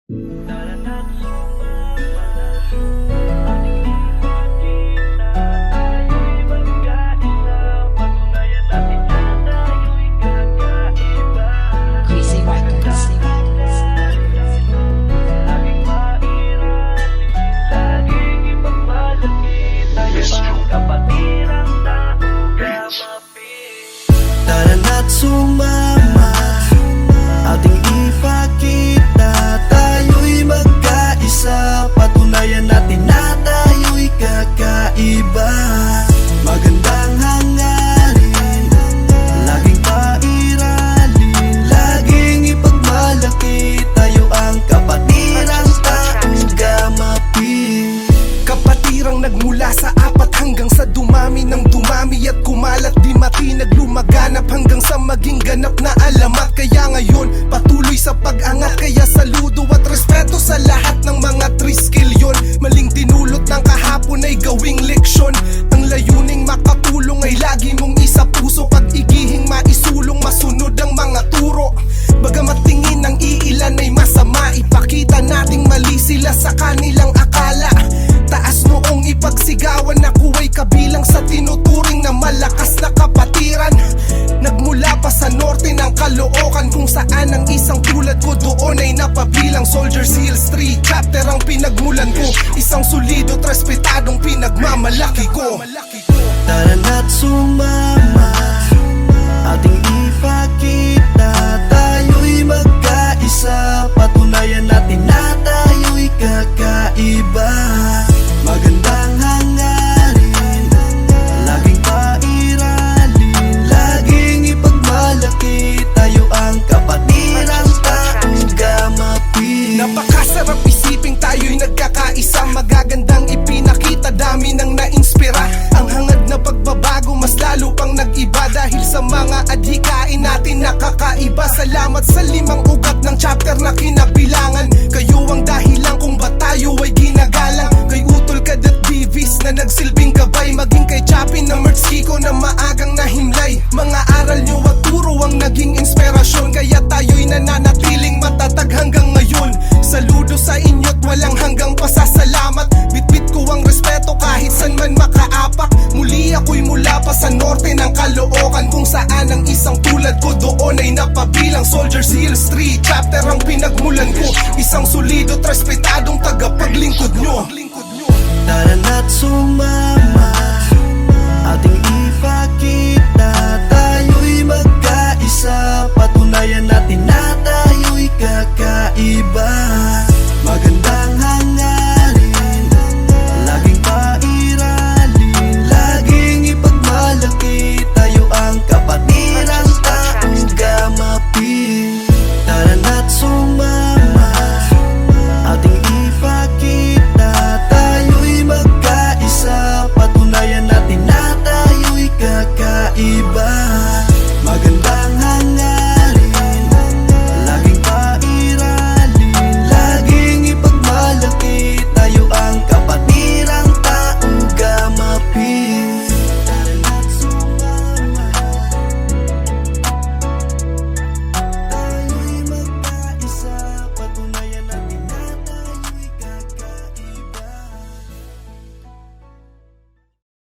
Tara't sumama ating ipakita, tayo'y magkaisa. Patunayan natin na tayo'y kakaiba. Crazy Records. Laging mairali, laging ipagmalaki, tayo ang kapatirang taong gamapin. Tara na't sumama, ating ipakita, tayo'y magkaisa. Patunayan natin na tayo'y kakaiba. Magandang hangarin, laging pairalin, laging ipagmalaki, tayo ang kapatirang taong gamapin. Kapatirang nagmula sa apat hanggang sa dumami ng dumami at kumalat, di matinag lumaganap hanggang sa maging ganap na alamat. Kaya ngayon patuloy sa pag-angat, kaya saludo at respeto sa lahat ng mga triskilyon. Maling tinulot ng kahapon ay gawing leksyon. Ang layuning makatulong ay lagi mong isa puso, pag-igihing maisulong masunod ang mga turo. Bagamat tingin ng iilan ay masama, ipakita nating mali sila sa kanilang akala. Taas noong ipagsigawan, ako ay kabilang sa tinuturing na malakas na kapatiran. Nagmula pa sa norte ng Caloocan, kung saan ang isang tulad ko doon ay napabilang. Soldiers Hills 3 chapter ang pinagmulan ko, isang solido at respetadong pinagmamalaki ko. Tara na't sumama, ating ipakita, tayo'y magkaisa. Patunayan natin na tayo'y kakaiba. Magandang hangarin, laging pairalin, laging ipagmalaki, tayo ang kapatirang taong gamapin. Napakasarap isiping tayo'y nagkakaisa, magagandang ipinakita, dami nang nainspira. Ang hangad na pagbabago mas lalo pang nag-iba, dahil sa mga adhikain natin nakakaiba. Salamat sa 5 ugat ng chapter na kinabilangan, kayo ang dahilan kung ba't tayo ay ginagalang. Kay Utol Cadet Divis na nagsilbing gabay, maging kay Chapin na Mertz Kiko na maagang nahimlay. Mga aral nyo at turo ang naging inspirasyon, kaya tayo'y nananatiling matatag hanggang ngayon. Saludo sa inyo't walang hanggang pasasalamat. Bitbit ko ang respeto kahit san man makaapak. Muli ako'y mula pa sa norte ng Caloocan, kung saan ang isang tulad ko doon ay napabilang. Soldiers Hills 3 chapter ang pinagmulan ko, isang solido at respetadong tagapaglingkod nyo.